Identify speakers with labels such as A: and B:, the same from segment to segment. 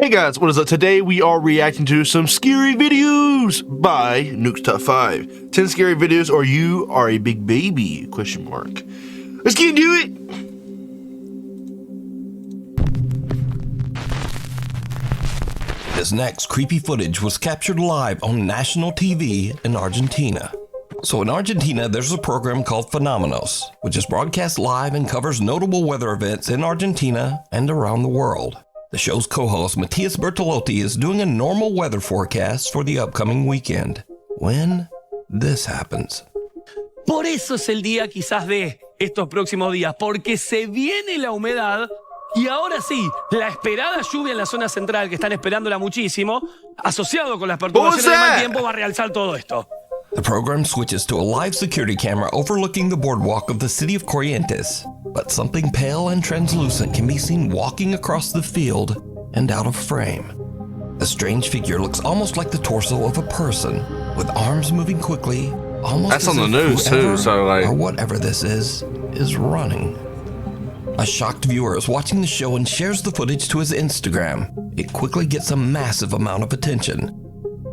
A: Hey guys, what is up? Today we are reacting to some scary videos by Nuke's Top 5. 10 scary videos or you are a big baby, question mark. Let's get into it!
B: This next creepy footage was captured live on national TV in Argentina. So in Argentina, there's a program called Fenómenos, which is broadcast live and covers notable weather events in Argentina and around the world. The show's co-host, Matías Bertolotti, is doing a normal weather forecast for the upcoming weekend, when this happens.
C: Por eso es el día quizás de estos próximos días, porque se viene la humedad y ahora sí, la esperada lluvia en la zona central, que están esperándola muchísimo, asociado con las perturbaciones de mal tiempo, va a realzar todo esto.
B: The program switches to a live security camera overlooking the boardwalk of the city of Corrientes, but something pale and translucent can be seen walking across the field and out of frame. The strange figure looks almost like the torso of a person, with arms moving quickly, almost
A: That's
B: as
A: on the
B: if
A: news
B: whoever,
A: too, so like...
B: or whatever this is running. A shocked viewer is watching the show and shares the footage to his Instagram. It quickly gets a massive amount of attention.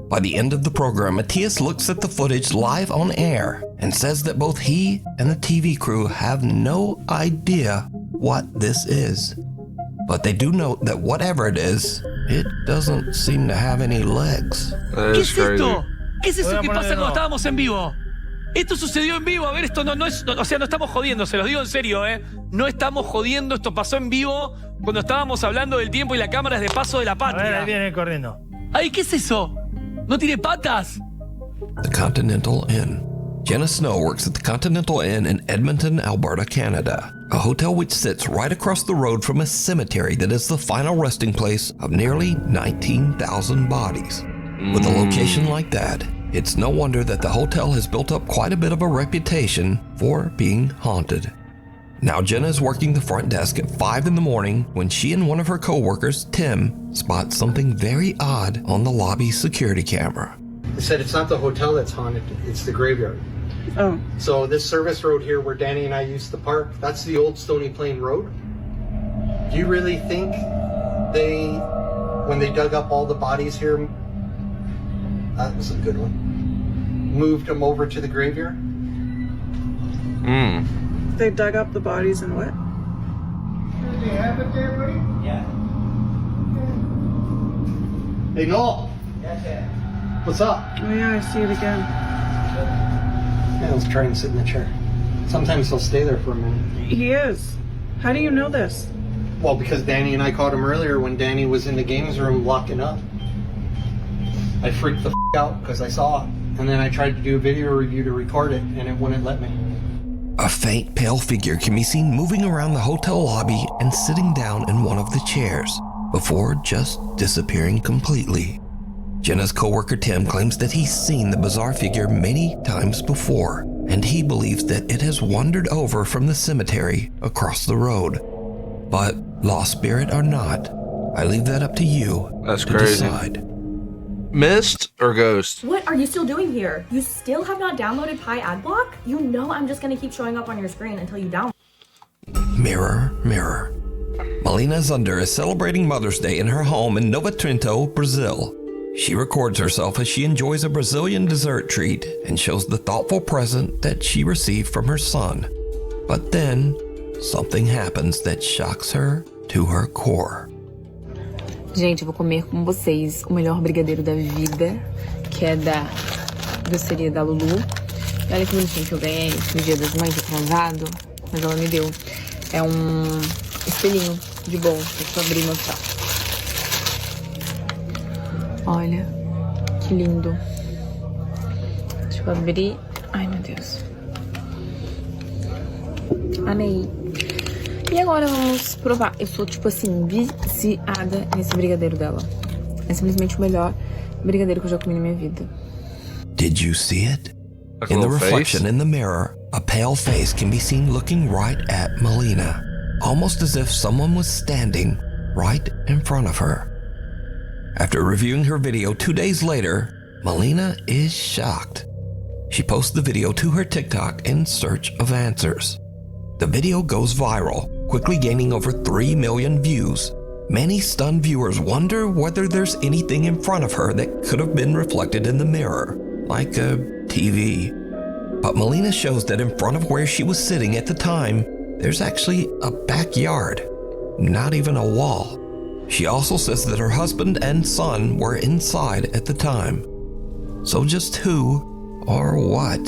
B: By the end of the program, Matías looks at the footage live on air and says that both he and the TV crew have no idea what this is. But they do note that whatever it is, it doesn't seem to have any legs.
C: ¿Qué es esto? ¿Qué es eso que pasa cuando estábamos en vivo? Esto sucedió en vivo, a ver, esto no es, o sea, no estamos jodiendo, se los digo en serio, no estamos jodiendo, esto pasó en vivo cuando estábamos hablando del tiempo y la cámara es de paso de la patria.
D: A ver, ahí viene corriendo.
C: Ay, ¿qué es eso? ¿No tiene patas?
B: The Continental Inn. Jenna Snow works at the Continental Inn in Edmonton, Alberta, Canada, a hotel which sits right across the road from a cemetery that is the final resting place of nearly 19,000 bodies. With a location like that, it's no wonder that the hotel has built up quite a bit of a reputation for being haunted. Now Jenna is working the front desk at 5 in the morning when she and one of her co-workers, Tim, spot something very odd on the lobby security camera.
E: They said it's not the hotel that's haunted, it's the graveyard. Oh. So this service road here where Danny and I used to park, that's the old Stony Plain Road. Do you really think when they dug up all the bodies here, that was a good one, moved them over to the graveyard?
F: They dug up the bodies and what?
E: Do they have it there, buddy? Yeah. Hey, Noel. Yeah. What's up?
F: Oh yeah, I see it again.
E: Yeah, let's try and sit in the chair. Sometimes he'll stay there for a minute.
F: He is. How do you know this?
E: Well, because Danny and I caught him earlier when Danny was in the games room locking up. I freaked the out because I saw it. And then I tried to do a video review to record it and it wouldn't let me.
B: A faint, pale figure can be seen moving around the hotel lobby and sitting down in one of the chairs, before just disappearing completely. Jenna's co-worker Tim claims that he's seen the bizarre figure many times before, and he believes that it has wandered over from the cemetery across the road. But, lost spirit or not, I leave that up to you to decide.
A: Mist or ghost?
G: What are you still doing here? You still have not downloaded Pi Adblock? You know I'm just gonna keep showing up on your screen until you download.
B: Mirror, mirror. Melina Zunder is celebrating Mother's Day in her home in Nova Trinto, Brazil. She records herself as she enjoys a Brazilian dessert treat and shows the thoughtful present that she received from her son. But then, something happens that shocks her to her core.
H: Gente, eu vou comer com vocês o melhor brigadeiro da vida, que é da doceria da Lulu. E olha que bonitinho que eu ganhei no Dia das Mães atrasado, mas ela me deu. É um espelhinho de bolo, deixa eu abrir e mostrar. Olha, que lindo. Deixa eu abrir. Ai, meu Deus. Amei. E agora vamos provar. Eu sou, tipo assim, viciada nesse brigadeiro dela. É simplesmente o melhor brigadeiro que eu já comi na minha vida.
B: Did you see it? In the reflection in the mirror, a pale face can be seen looking right at Melina, almost as if someone was standing right in front of her. After reviewing her video 2 days later, Melina is shocked. She posts the video to her TikTok in search of answers. The video goes viral, quickly gaining over 3 million views, Many stunned viewers wonder whether there's anything in front of her that could have been reflected in the mirror, like a TV. But Melina shows that in front of where she was sitting at the time, there's actually a backyard, not even a wall. She also says that her husband and son were inside at the time. So just who or what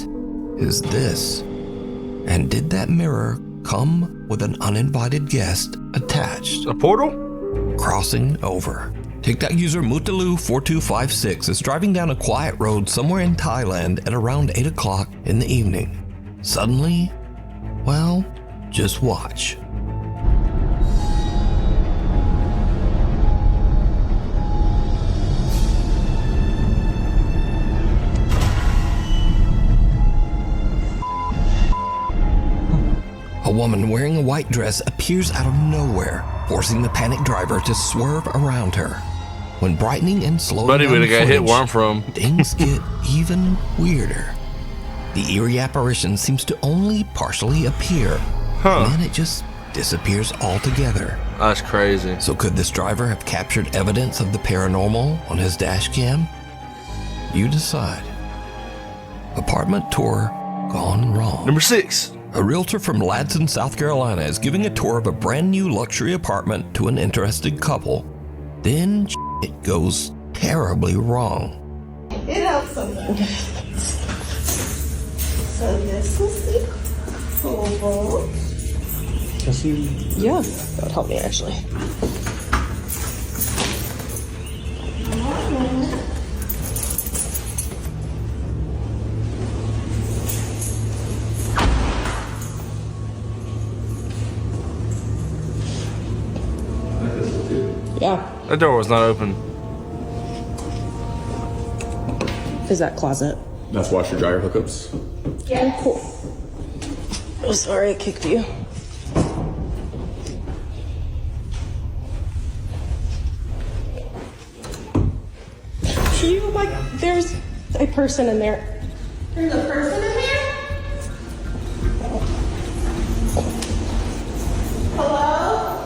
B: is this? And did that mirror come with an uninvited guest attached?
A: A portal?
B: Crossing over. TikTok user Mutalu4256 is driving down a quiet road somewhere in Thailand at around 8 o'clock in the evening. Suddenly, well, just watch. A woman wearing a white dress appears out of nowhere, forcing the panicked driver to swerve around her. When brightening and slowing
A: Buddy
B: down
A: would
B: the
A: have got hit
B: footage,
A: where I'm from.
B: things get even weirder. The eerie apparition seems to only partially appear, and then it just disappears altogether.
A: That's crazy.
B: So could this driver have captured evidence of the paranormal on his dash cam? You decide. Apartment tour gone wrong.
A: Number 6.
B: A realtor from Ladson, South Carolina is giving a tour of a brand new luxury apartment to an interested couple. Then it goes terribly wrong.
D: It helps sometimes. So this is the oval.
I: Yeah, that would help me actually. Yeah.
A: That door was not open.
I: Is that closet?
J: That's washer dryer hookups.
I: Yeah. Cool. Oh, sorry I kicked you. Do you like? There's a person in there.
D: There's a person in here? Hello?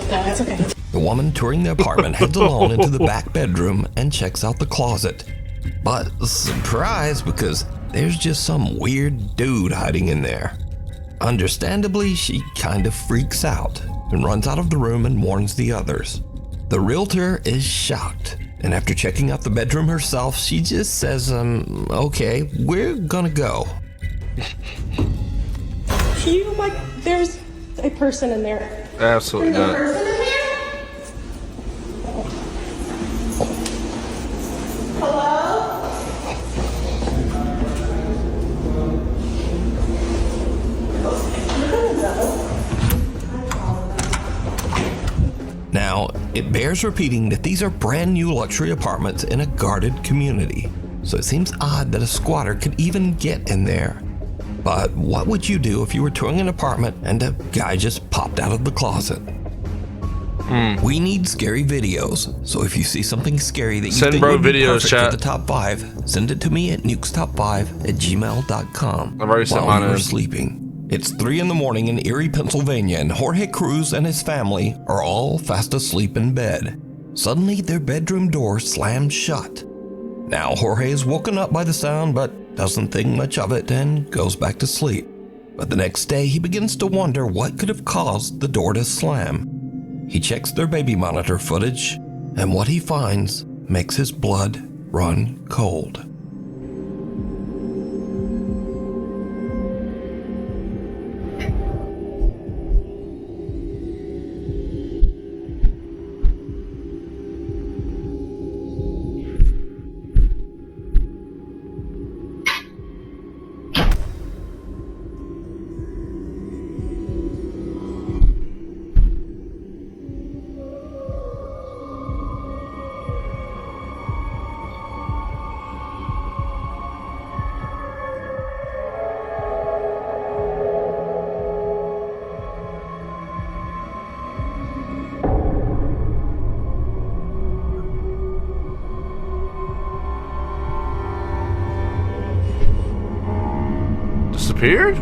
I: That's okay.
B: The woman touring the apartment heads alone into the back bedroom and checks out the closet. But surprise, because there's just some weird dude hiding in there. Understandably, she kind of freaks out and runs out of the room and warns the others. The realtor is shocked, and after checking out the bedroom herself, she just says, okay, we're gonna go.
I: Do you like? There's a person in there.
A: Absolutely
D: There's a
A: not.
D: person in here? Hello?
B: Now, it bears repeating that these are brand new luxury apartments in a guarded community, so it seems odd that a squatter could even get in there. But what would you do if you were touring an apartment and a guy just popped out of the closet? We need scary videos, so if you see something scary that you
A: Send
B: think
A: bro
B: would be
A: videos,
B: perfect
A: chat.
B: for the top 5, send it to me at nukestop5@gmail.com.
A: I've already sent
B: while
A: mine
B: you're
A: in.
B: sleeping. It's 3 in the morning in Erie, Pennsylvania, and Jorge Cruz and his family are all fast asleep in bed. Suddenly, their bedroom door slams shut. Now, Jorge is woken up by the sound, but doesn't think much of it and goes back to sleep. But the next day, he begins to wonder what could have caused the door to slam. He checks their baby monitor footage, and what he finds makes his blood run cold.
A: disappeared?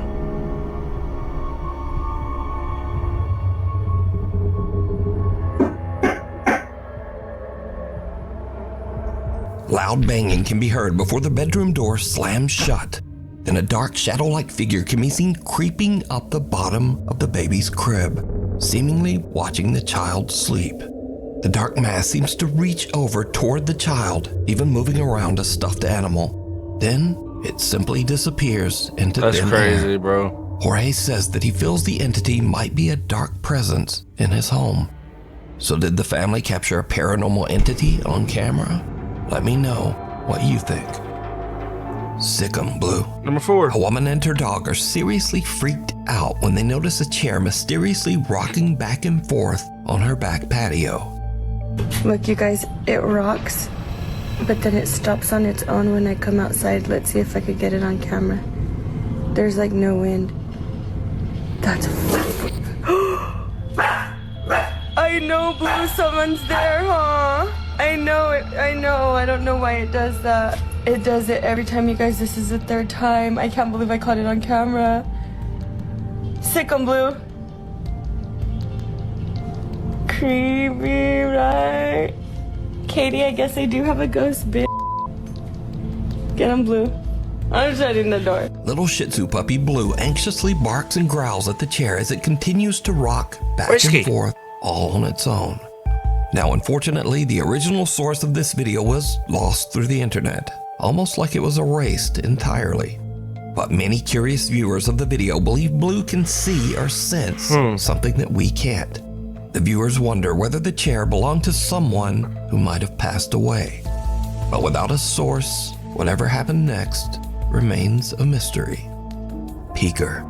B: Loud banging can be heard before the bedroom door slams shut. Then a dark shadow-like figure can be seen creeping up the bottom of the baby's crib, seemingly watching the child sleep. The dark mass seems to reach over toward the child, even moving around a stuffed animal. Then it simply disappears into thin air.
A: That's crazy, bro.
B: Jorge says that he feels the entity might be a dark presence in his home. So did the family capture a paranormal entity on camera? Let me know what you think. Sick 'em, Blue.
A: Number 4.
B: A woman and her dog are seriously freaked out when they notice a chair mysteriously rocking back and forth on her back patio.
K: Look, you guys, it rocks, but then it stops on its own when I come outside. Let's see if I could get it on camera. There's like no wind. That's I know, Blue, someone's there, huh? I know it, I know. I don't know why it does that. It does it every time, you guys. This is the 3rd time. I can't believe I caught it on camera. Sick 'em, Blue. Creepy, right? Katie, I guess I do have a ghost, bitch. Get 'em, Blue. I'm shutting the door.
B: Little Shih Tzu puppy Blue anxiously barks and growls at the chair as it continues to rock back and forth all on its own. Now, unfortunately, the original source of this video was lost through the internet, almost like it was erased entirely. But many curious viewers of the video believe Blue can see or sense something that we can't. The viewers wonder whether the chair belonged to someone who might have passed away. But without a source, whatever happened next remains a mystery. Peeker.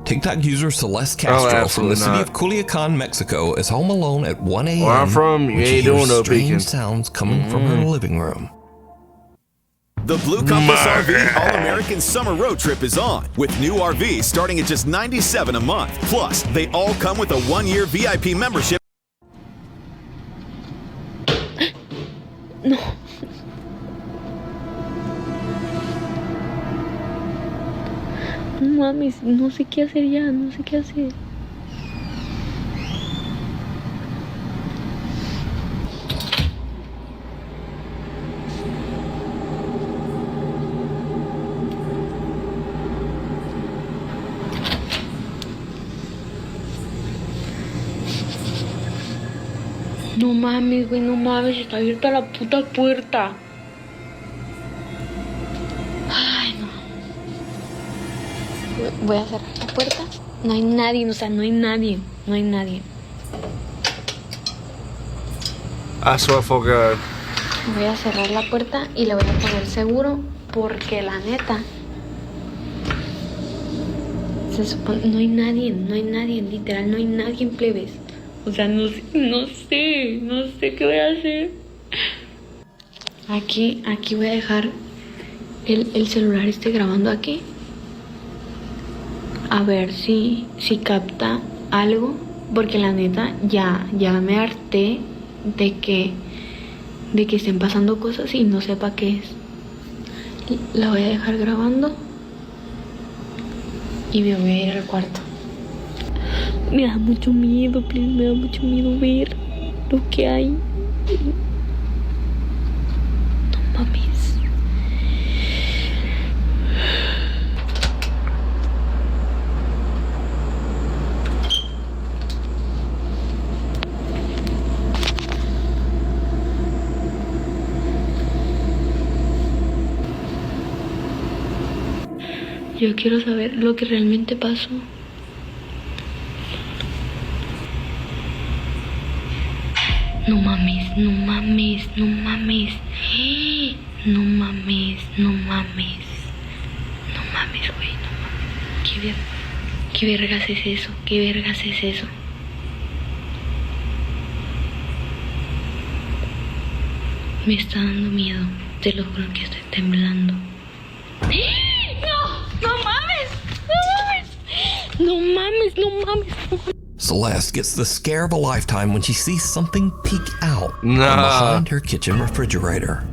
B: TikTok user Celeste Castro from the city of Culiacan, Mexico is home alone at 1 a.m.
A: Where I'm from, you ain't doing no peeking.
B: Strange sounds coming from her living room.
L: The Blue Compass RV All-American Summer Road Trip is on, with new RVs starting at just $97 a month. Plus, they all come with a 1-year VIP membership.
K: No. No mames, no sé qué hacer ya, no sé qué hacer. No mames, güey, no mames, está abierta la puta puerta. Ay, no. Voy a cerrar la puerta. No hay nadie, o sea, no hay nadie. No hay nadie.
A: I swear for God.
K: Voy a cerrar la puerta y le voy a poner seguro porque la neta se supone, no hay nadie, literal, no hay nadie en plebes. O sea, no sé qué voy a hacer. Aquí voy a dejar el celular grabando aquí. A ver si capta algo, porque la neta ya me harté de que estén pasando cosas y no sepa qué es. La voy a dejar grabando y me voy a ir al cuarto. Me da mucho miedo, please, me da mucho miedo ver lo que hay. No mames. Yo quiero saber lo que realmente pasó. No mames, no mames, no mames. No mames, no mames. No mames, güey, no mames. ¿Qué vergas es eso? ¿Qué vergas es eso? Me está dando miedo. Te lo juro que estoy temblando. No mames, no mames, no mames, no mames, no mames.
B: Celeste gets the scare of a lifetime when she sees something peek out from behind her kitchen refrigerator.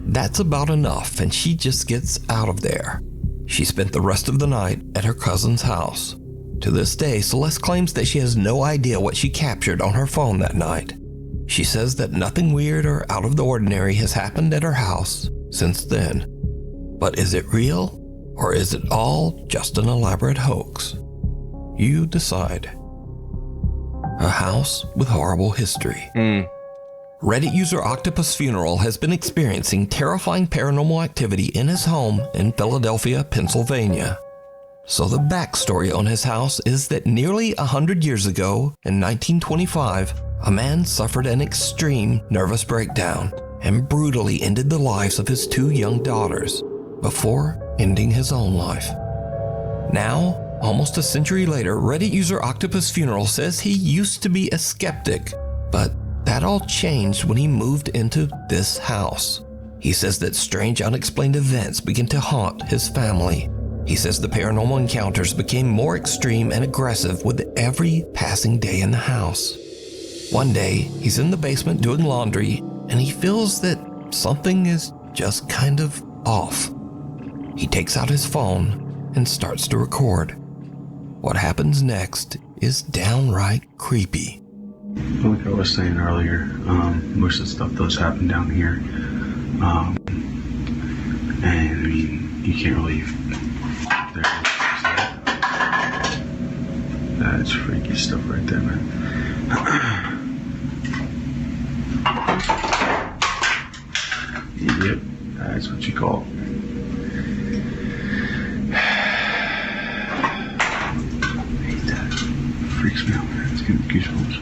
B: That's about enough, and she just gets out of there. She spent the rest of the night at her cousin's house. To this day, Celeste claims that she has no idea what she captured on her phone that night. She says that nothing weird or out of the ordinary has happened at her house since then. But is it real, or is it all just an elaborate hoax? You decide. A house with horrible history. Reddit user Octopus Funeral has been experiencing terrifying paranormal activity in his home in Philadelphia, Pennsylvania. So the backstory on his house is that nearly 100 years ago, in 1925, a man suffered an extreme nervous breakdown and brutally ended the lives of his 2 young daughters before ending his own life. Now, almost a century later, Reddit user Octopus Funeral says he used to be a skeptic, but that all changed when he moved into this house. He says that strange unexplained events began to haunt his family. He says the paranormal encounters became more extreme and aggressive with every passing day in the house. One day, he's in the basement doing laundry, and he feels that something is just kind of off. He takes out his phone and starts to record. What happens next is downright creepy.
M: Like I was saying earlier, most of the stuff does happen down here. And I mean, you can't really... That's freaky stuff right there, man. Yep, that's what you call it. I hate that. Freaks me out, man. It's giving me goosebumps.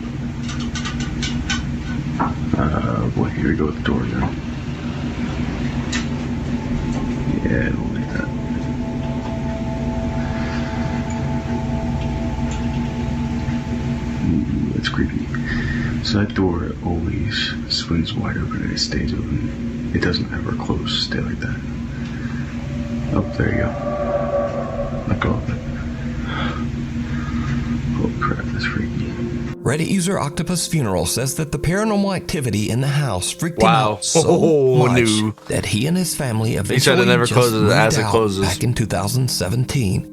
M: Boy, here we go with the door now. Yeah, I don't like that. That's creepy. So that door always swings wide open and it stays open. It doesn't ever close. Stay like that. Oh, there you go. Let go of it. Holy crap, that's freaky.
B: Reddit user Octopus Funeral says that the paranormal activity in the house freaked him out so much that he and his family eventually moved out back in 2017.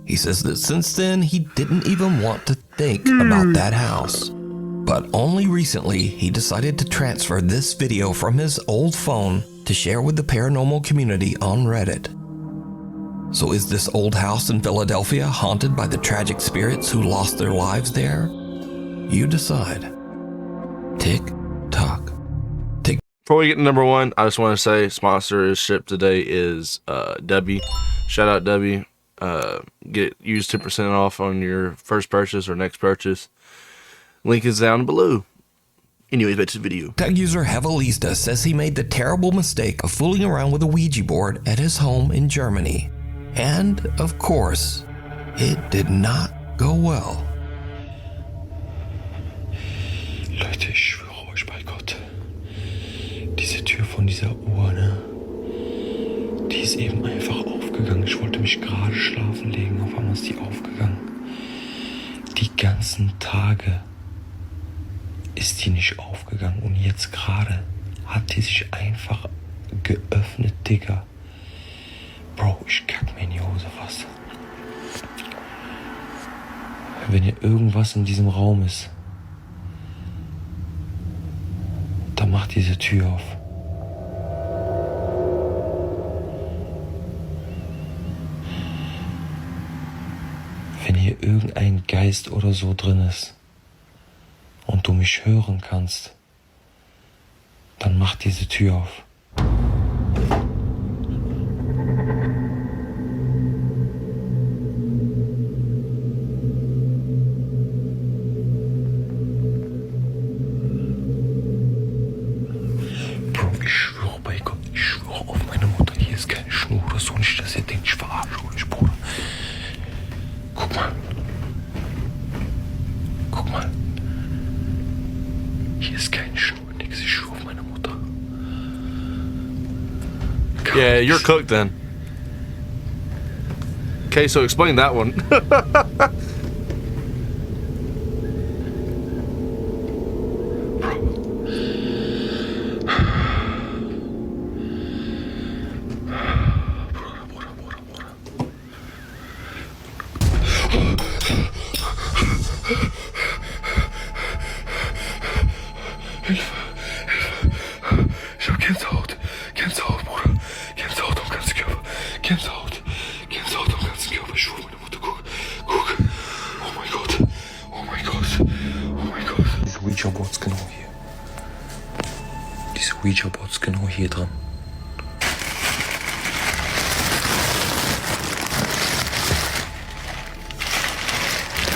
B: He says that since then, he didn't even want to think about that house. But only recently, he decided to transfer this video from his old phone to share with the paranormal community on Reddit. So is this old house in Philadelphia haunted by the tragic spirits who lost their lives there? You decide. Tick, tock, tick.
A: Before we get to number 1, I just want to say sponsor is shipped today is DUBBY. Shout out DUBBY. Use 10% off on your first purchase or next purchase. Link is down below. Anyways, back to the video.
B: Tag user Hevelista says he made the terrible mistake of fooling around with a Ouija board at his home in Germany. And, of course, it did not go well.
N: Leute, ich schwöre euch bei Gott, diese Tür von dieser Uhr, ne? Die ist eben einfach aufgegangen. Ich wollte mich gerade schlafen legen, auf einmal ist die aufgegangen. Die ganzen Tage ist die nicht aufgegangen und jetzt gerade hat die sich einfach geöffnet, Digga. Bro, ich kack mir in die Hose fast. Wenn hier irgendwas in diesem Raum ist, dann macht diese Tür auf. Wenn hier irgendein Geist oder so drin ist und du mich hören kannst, dann mach diese Tür auf. Bro, ich schwöre bei Gott, ich schwöre auf meine Mutter, hier ist keine Schnur oder so, nicht, dass ihr denkt, ich verarsche euch, Bruder. Guck mal. Guck mal. Hier ist keine Schnur, nix. Ich schwöre auf meine Mutter.
A: Yeah, you're cooked then. Okay, so explain that one.
N: Gänsehaut. Gänsehaut am ganzen Körper. Ich schwöre, meine Mutter, guck. Guck. Oh mein Gott. Oh mein Gott. Oh mein Gott. Diese Ouija-Boards genau hier. Diese Ouija-Boards genau hier dran.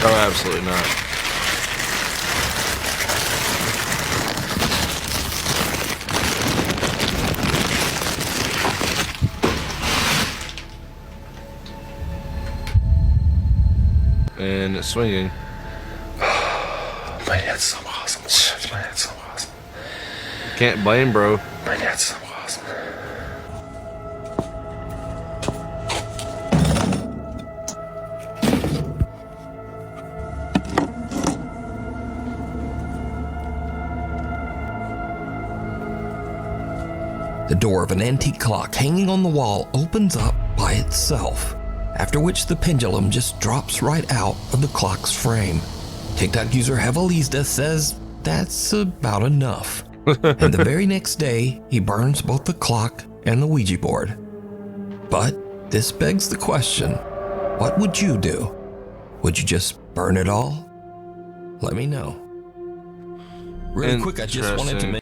A: Oh, absolutely not. And it's swinging.
N: Mein Herz ist am Rasen. Mein Herz ist am Rasen.
A: Can't blame, bro.
N: Mein Herz ist am Rasen.
B: The door of an antique clock hanging on the wall opens up by itself, after which the pendulum just drops right out of the clock's frame. TikTok user Hevelizda says that's about enough. And the very next day, he burns both the clock and the Ouija board. But this begs the question, what would you do? Would you just burn it all? Let me know. Really quick, I just wanted to mention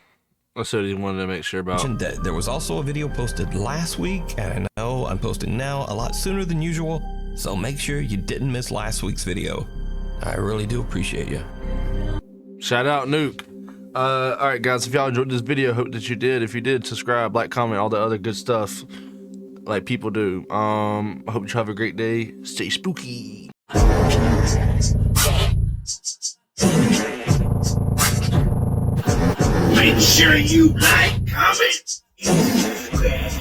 A: I said he wanted to make sure about
B: that there was also a video posted last week, and I know I'm posting now a lot sooner than usual, so make sure you didn't miss last week's video. I really do appreciate you.
A: Shout out Nuke. Alright guys, if y'all enjoyed this video, hope that you did. If you did, subscribe, like, comment, all the other good stuff like people do. I hope you have a great day. Stay spooky.
O: Make sure you like, comment, and subscribe.